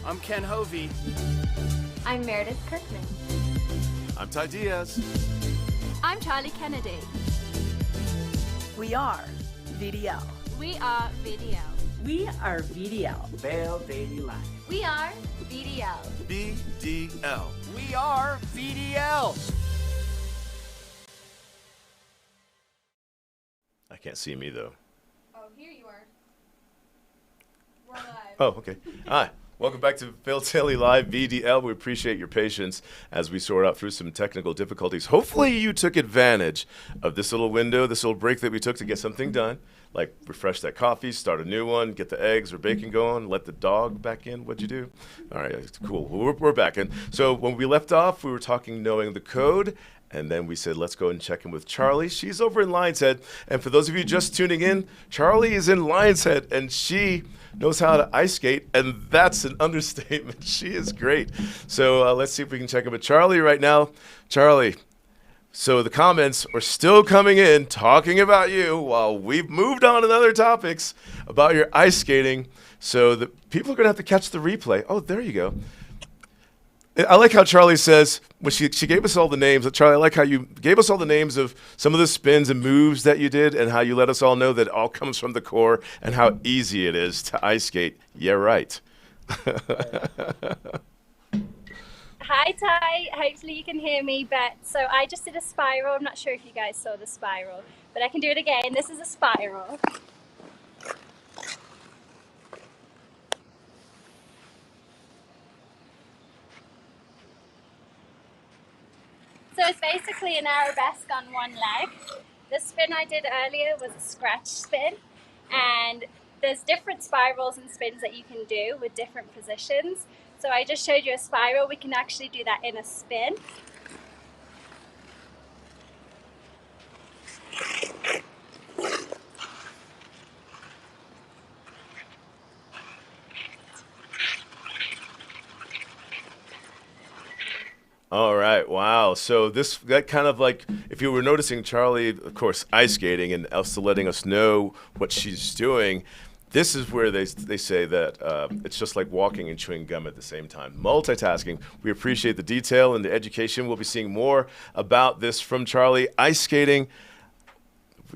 I'm Ken Hovey. I'm Meredith Kirkman. I'm Ty Diaz. I'm Charlie Kennedy. We are VDL. We are VDL. We are VDL. Bell Daily Life. We are VDL. VDL. We are VDL. I can't see me though. Oh, here you are. We're live. Oh, okay. Hi. Welcome back to Phil Daily Live VDL. We appreciate your patience as we sort out through some technical difficulties. Hopefully you took advantage of this little window, this little break that we took to get something done, like refresh that coffee, start a new one, get the eggs or bacon going, let the dog back in. What'd you do? All right, cool. We're back in. So when we left off, we were talking knowing the code. And then we said, let's go and check in with Charlie. She's over in Lion's Head. And for those of you just tuning in, Charlie is in Lion's Head, and she knows how to ice skate, and that's an understatement. She is great. So let's see if we can check in with Charlie right now. Charlie, so the comments are still coming in talking about you while we've moved on to other topics about your ice skating. So the people are going to have to catch the replay. Oh, there you go. I like how Charlie says, when she gave us all the names, Charlie, I like how you gave us all the names of some of the spins and moves that you did and how you let us all know that it all comes from the core and how easy it is to ice skate. Yeah, right. Hi, Ty. Hopefully you can hear me, but so I just did a spiral. I'm not sure if you guys saw the spiral, but I can do it again. This is a spiral. So it's basically an arabesque on one leg. The spin I did earlier was a scratch spin, and there's different spirals and spins that you can do with different positions. So I just showed you a spiral. We can actually do that in a spin. All right, wow. So that kind of like, if you were noticing Charlie, of course, ice skating and also letting us know what she's doing, this is where they say that it's just like walking and chewing gum at the same time. Multitasking. We appreciate the detail and the education. We'll be seeing more about this from Charlie. Ice skating.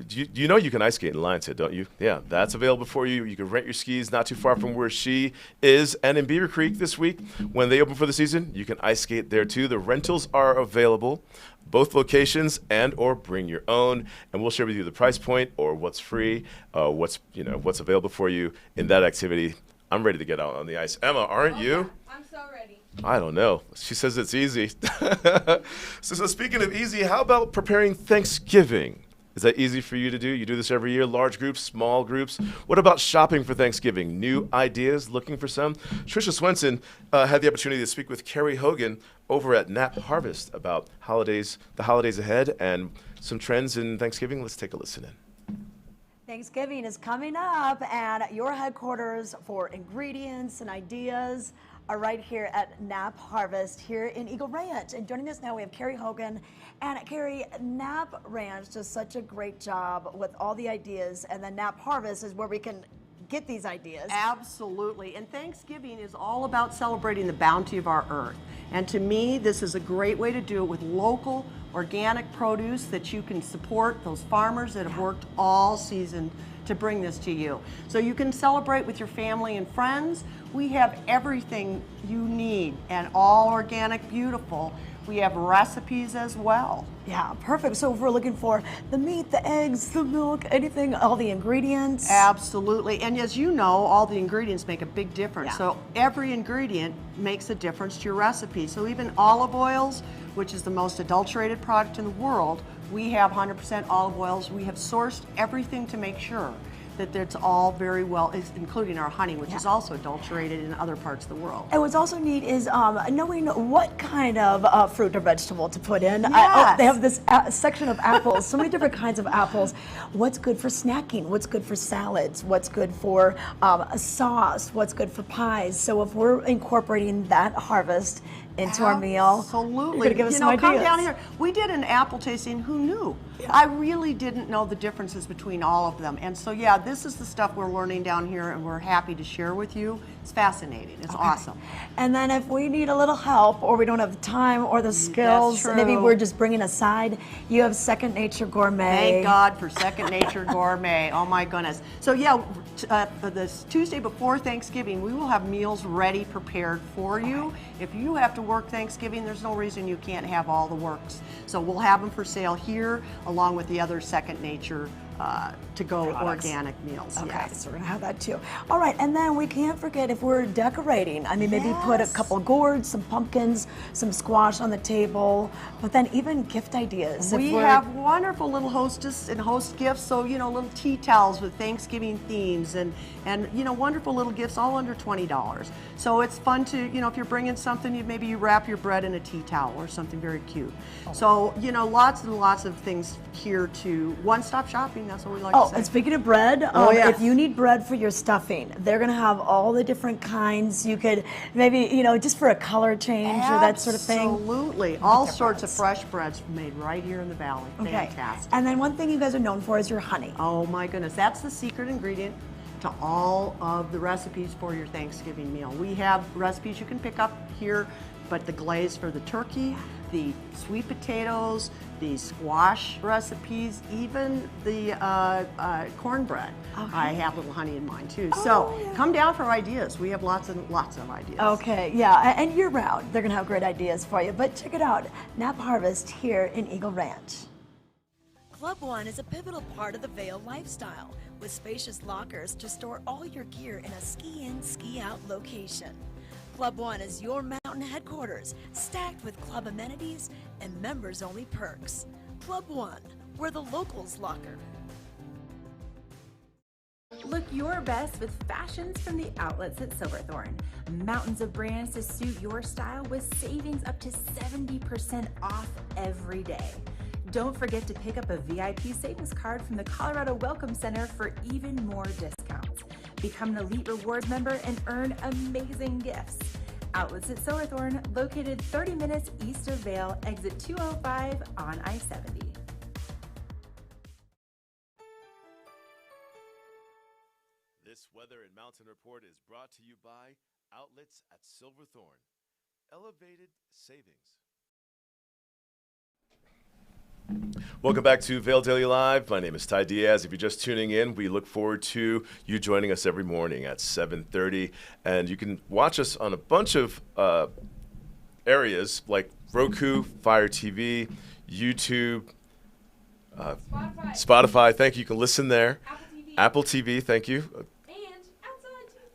You know you can ice skate in Lion's Head, don't you? Yeah, that's available for you. You can rent your skis not too far from where she is. And in Beaver Creek this week, when they open for the season, you can ice skate there too. The rentals are available, both locations, and or bring your own. And we'll share with you the price point or what's free, what's available for you in that activity. I'm ready to get out on the ice. Emma, aren't you? I'm so ready. I don't know. She says it's easy. So speaking of easy, how about preparing Thanksgiving? Is that easy for you to do? You do this every year, large groups, small groups. What about shopping for Thanksgiving? New ideas, looking for some? Tricia Swenson had the opportunity to speak with Carrie Hogan over at Nap Harvest about the holidays ahead and some trends in Thanksgiving. Let's take a listen in. Thanksgiving is coming up, and your headquarters for ingredients and ideas are right here at Nap Harvest here in Eagle Ranch. And joining us now, we have Carrie Hogan. And Carrie, Nap Ranch does such a great job with all the ideas, and then Nap Harvest is where we can get these ideas. Absolutely, and Thanksgiving is all about celebrating the bounty of our earth. And to me, this is a great way to do it with local, organic produce that you can support those farmers that have worked all season to bring this to you. So you can celebrate with your family and friends. We have everything you need, and all organic, beautiful. We have recipes as well. Yeah, perfect. So if we're looking for the meat, the eggs, the milk, anything, all the ingredients. Absolutely. And as you know, all the ingredients make a big difference. Yeah. So every ingredient makes a difference to your recipe. So even olive oils, which is the most adulterated product in the world, we have 100% olive oils. We have sourced everything to make sure that it's all very well, including our honey, which is also adulterated in other parts of the world. And what's also neat is knowing what kind of fruit or vegetable to put in. Yes. They have this section of apples, so many different kinds of apples. What's good for snacking? What's good for salads? What's good for a sauce? What's good for pies? So if we're incorporating that harvest into our meal, absolutely, you're gonna give us some come ideas. down here. We did an apple tasting. Who knew? Yeah. I really didn't know the differences between all of them. And so, yeah, this is the stuff we're learning down here, and we're happy to share with you. It's fascinating. It's awesome. And then if we need a little help or we don't have the time or the skills, maybe true. we're just bringing aside, you have Second Nature Gourmet. Thank God for Second Nature Gourmet. Oh my goodness. So yeah, this Tuesday before Thanksgiving, we will have meals ready, prepared for you. If you have to work Thanksgiving, there's no reason you can't have all the works. So we'll have them for sale here, along with the other Second Nature to-go organic meals. Okay, Yes. so we're gonna have that too. All right, and then we can't forget if we're decorating. I mean, maybe put a couple gourds, some pumpkins, some squash on the table, but then even gift ideas. We have wonderful little hostess and host gifts, so little tea towels with Thanksgiving themes, and wonderful little gifts all under $20. So it's fun to if you're bringing something, maybe you wrap your bread in a tea towel or something very cute. So lots and lots of things here to one-stop shopping. That's what we like to say. And speaking of bread, yes. if you need bread for your stuffing, they're going to have all the different kinds. You could maybe, just for a color change or that sort of thing. Absolutely. All sorts of fresh breads made right here in the valley. Okay. Fantastic. And then one thing you guys are known for is your honey. Oh my goodness, that's the secret ingredient to all of the recipes for your Thanksgiving meal. We have recipes you can pick up here, but the glaze for the turkey, the sweet potatoes, the squash recipes, even the cornbread. I have little honey in mine too. So come down for ideas. We have lots and lots of ideas. Okay, yeah, and year round, they're gonna have great ideas for you. But check it out, Nap Harvest here in Eagle Ranch. Club One is a pivotal part of the Vail lifestyle, with spacious lockers to store all your gear in a ski-in, ski-out location. Club One is your mountain headquarters, stacked with club amenities and members-only perks. Club One, where the locals locker. Look your best with fashions from the outlets at Silverthorne. Mountains of brands to suit your style with savings up to 70% off every day. Don't forget to pick up a VIP savings card from the Colorado Welcome Center for even more discounts. Become an Elite Rewards member and earn amazing gifts. Outlets at Silverthorne, located 30 minutes east of Vail, exit 205 on I-70. This Weather and Mountain Report is brought to you by Outlets at Silverthorne. Elevated savings. Welcome back to Vail Daily Live. My name is Ty Diaz. If you're just tuning in, we look forward to you joining us every morning at 7:30. And you can watch us on a bunch of areas like Roku, Fire TV, YouTube, Spotify. Thank you. You can listen there. Apple TV. Thank you.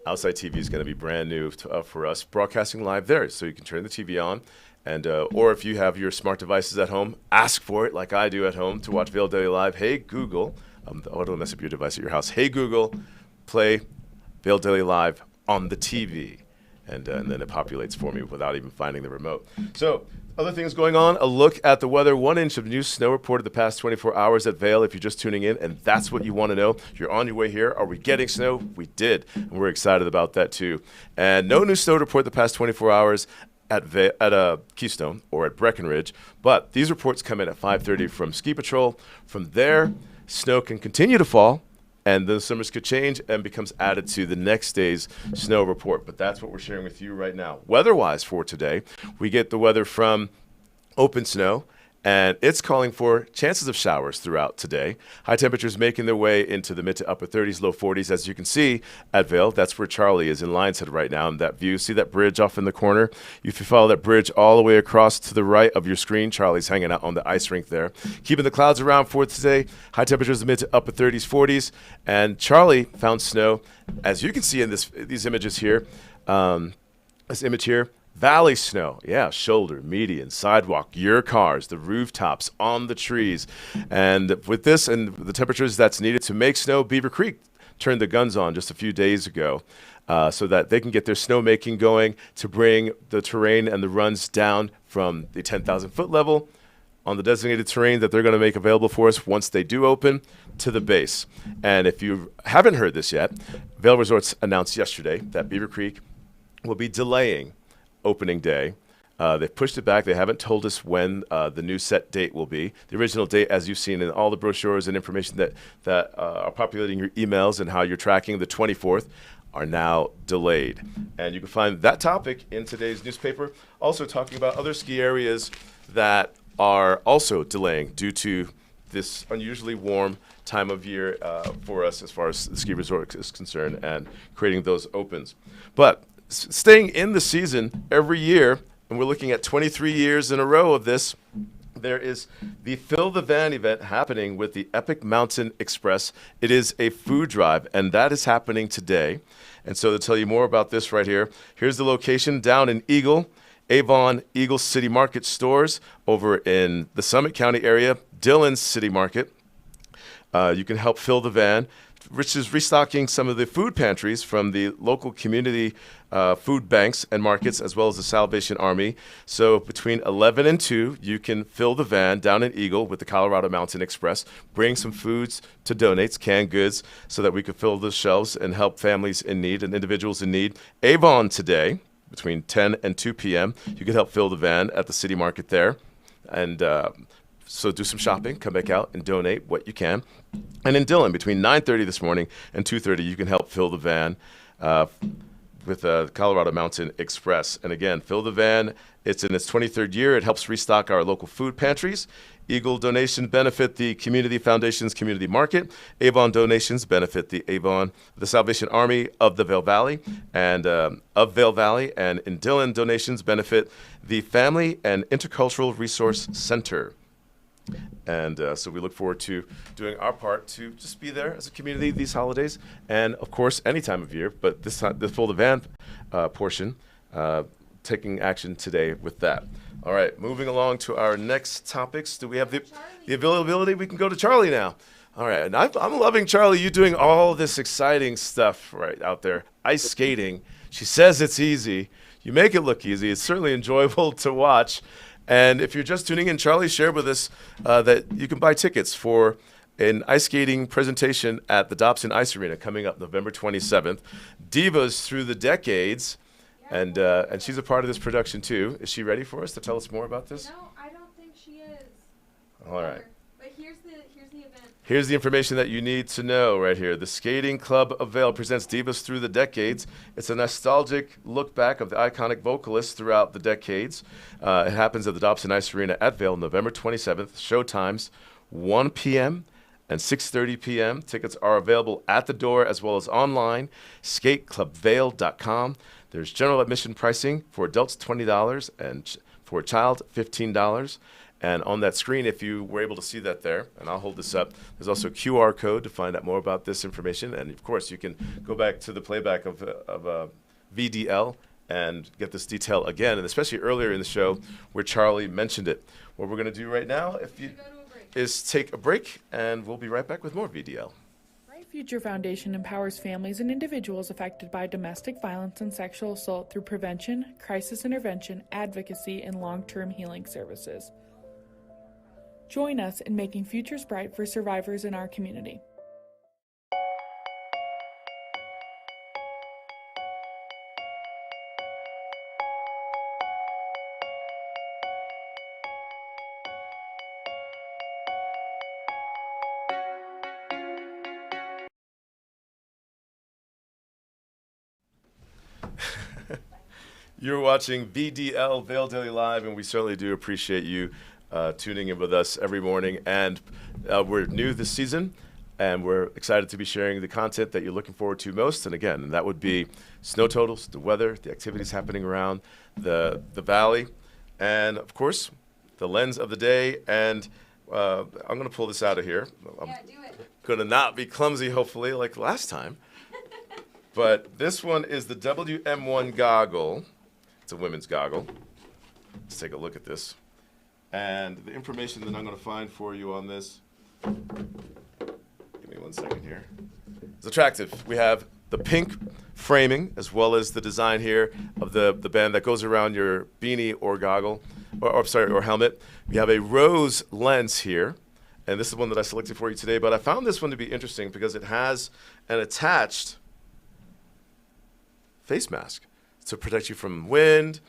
Outside TV is going to be brand new for us, broadcasting live there. So you can turn the TV on. And or if you have your smart devices at home, ask for it like I do at home to watch Vail Daily Live. Hey, Google, don't mess up your device at your house. Hey, Google, play Vail Daily Live on the TV. And then it populates for me without even finding the remote. So other things going on, a look at the weather. 1 inch of new snow reported the past 24 hours at Vail if you're just tuning in, and that's what you want to know. You're on your way here. Are we getting snow? We did, and we're excited about that too. And no new snow report the past 24 hours at Keystone or at Breckenridge, but these reports come in at 5:30 from Ski Patrol. From there, snow can continue to fall, and the summers could change and becomes added to the next day's snow report. But that's what we're sharing with you right now. Weather-wise for today, we get the weather from Open Snow, and it's calling for chances of showers throughout today. High temperatures making their way into the mid to upper 30s, low 40s. As you can see at Vail, that's where Charlie is in Lions Head right now in that view. See that bridge off in the corner? If you follow that bridge all the way across to the right of your screen, Charlie's hanging out on the ice rink there. Keeping the clouds around for today. High temperatures mid to upper 30s, 40s. And Charlie found snow, as you can see in these images here. This image here. Valley snow, yeah, shoulder, median, sidewalk, your cars, the rooftops, on the trees. And with this and the temperatures that's needed to make snow, Beaver Creek turned the guns on just a few days ago so that they can get their snowmaking going to bring the terrain and the runs down from the 10,000 foot level on the designated terrain that they're going to make available for us once they do open to the base. And if you haven't heard this yet, Vail Resorts announced yesterday that Beaver Creek will be delaying opening day. They've pushed it back. They haven't told us when the new set date will be. The original date, as you've seen in all the brochures and information that are populating your emails and how you're tracking, the 24th. are now delayed. And you can find that topic in today's newspaper, also talking about other ski areas that are also delaying due to this unusually warm time of year for us as far as the ski resort is concerned and creating those opens. But staying in the season every year, and we're looking at 23 years in a row of this, there is the Fill the Van event happening with the Epic Mountain Express. It is a food drive, and that is happening today. And so to tell you more about this right here, here's the location down in Eagle, Avon Eagle City Market stores over in the Summit County area, Dillon's City Market. You can help fill the van, which is restocking some of the food pantries from the local community food banks and markets, as well as the Salvation Army. So between 11 and 2, you can fill the van down in Eagle with the Colorado Mountain Express, bring some foods to donate, canned goods, so that we could fill the shelves and help families in need and individuals in need. Avon today, between 10 and 2 p.m., you can help fill the van at the city market there. And so do some shopping, come back out and donate what you can. And in Dillon, between 9:30 this morning and 2:30, you can help fill the van with the Colorado Mountain Express. And again, Fill the Van, it's in its 23rd year. It helps restock our local food pantries. Eagle donations benefit the Community Foundation's Community Market. Avon donations benefit the Salvation Army of the Vail Valley and And in Dillon, donations benefit the Family and Intercultural Resource Center. And so we look forward to doing our part to just be there as a community these holidays, and of course any time of year. But this time, the Fill the Van portion, taking action today with that. All right, moving along to our next topics. Do we have the availability? We can go to Charlie now. All right, and I'm loving, Charlie, you doing all this exciting stuff right out there. Ice skating. She says it's easy. You make it look easy. It's certainly enjoyable to watch. And if you're just tuning in, Charlie shared with us that you can buy tickets for an ice skating presentation at the Dobson Ice Arena coming up November 27th. Divas Through the Decades, and she's a part of this production too. Is she ready for us to tell us more about this? No, I don't think she is. All right. But here's the event. Here's the information that you need to know right here. The Skating Club of Vail presents Divas Through the Decades. It's a nostalgic look back of the iconic vocalists throughout the decades. It happens at the Dobson Ice Arena at Vail, November 27th. Show times 1 p.m. and 6:30 p.m. Tickets are available at the door as well as online, skateclubvail.com. There's general admission pricing for adults $20 and for a child $15. And on that screen, if you were able to see that there, and I'll hold this up, there's also a QR code to find out more about this information. And of course, you can go back to the playback of VDL and get this detail again, and especially earlier in the show where Charlie mentioned it. What we're going to do right now is take a break, and we'll be right back with more VDL. Bright Future Foundation empowers families and individuals affected by domestic violence and sexual assault through prevention, crisis intervention, advocacy, and long-term healing services. Join us in making futures bright for survivors in our community. You're watching VDL, Vail Daily Live, and we certainly do appreciate you tuning in with us every morning. And we're new this season, and we're excited to be sharing the content that you're looking forward to most. And again, and that would be snow totals, the weather, the activities happening around the valley, and of course, the lens of the day. And I'm going to pull this out of here. I'm going to not be clumsy, hopefully, like last time. But this one is the WM1 goggle. It's a women's goggle. Let's take a look at this. And the information that I'm going to find for you on this, give me 1 second here. It's attractive. We have the pink framing as well as the design here of the band that goes around your beanie or goggle, or helmet. We have a rose lens here, and this is one that I selected for you today. But I found this one to be interesting because it has an attached face mask to protect you from wind,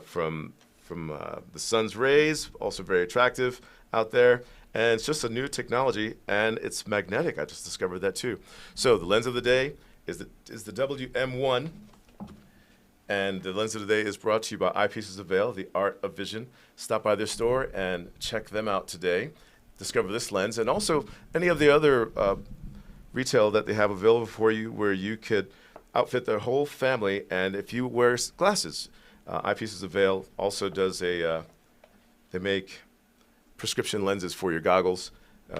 from the sun's rays, also very attractive out there. And it's just a new technology, and it's magnetic. I just discovered that too. So the lens of the day is the WM1. And the lens of the day is brought to you by Eyepieces of Veil, the art of vision. Stop by their store and check them out today. Discover this lens and also any of the other retail that they have available for you where you could outfit their whole family. And if you wear glasses, Eyepieces of Veil also does they make prescription lenses for your goggles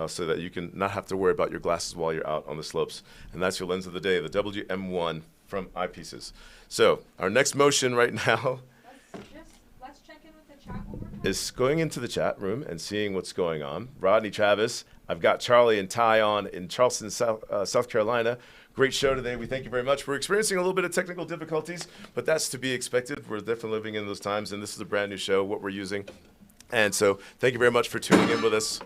so that you can not have to worry about your glasses while you're out on the slopes. And that's your lens of the day, the WM1 from Eyepieces. So our next motion right now Let's check in with the chat one more time. is going into the chat room and seeing what's going on. Rodney Travis, I've got Charlie and Ty on in Charleston, South Carolina. Great show today. We thank you very much. We're experiencing a little bit of technical difficulties, but that's to be expected. We're definitely living in those times, and this is a brand new show, what we're using. And so thank you very much for tuning in with us.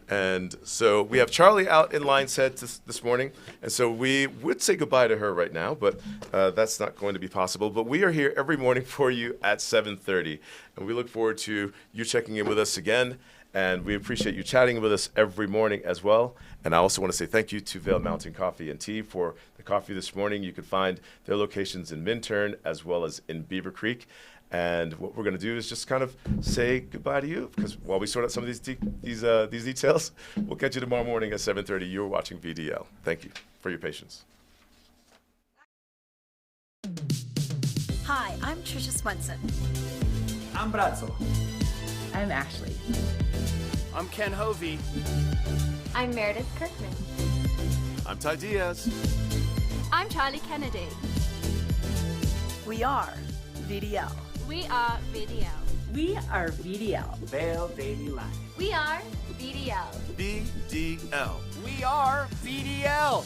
And so we have Charlie out in line set this morning, and so we would say goodbye to her right now, but that's not going to be possible. But we are here every morning for you at 7:30, and we look forward to you checking in with us again, and we appreciate you chatting with us every morning as well. And I also want to say thank you to Vail Mountain Coffee and Tea for the coffee this morning. You can find their locations in Minturn as well as in Beaver Creek. And what we're going to do is just kind of say goodbye to you, because while we sort out some of these details, we'll catch you tomorrow morning at 7:30. You're watching VDL. Thank you for your patience. Hi, I'm Trisha Swenson. I'm Brazzo. I'm Ashley. I'm Ken Hovey. I'm Meredith Kirkman. I'm Ty Diaz. I'm Charlie Kennedy. We are VDL. We are VDL. We are VDL. Vail Daily Live. We are VDL. VDL. We are VDL.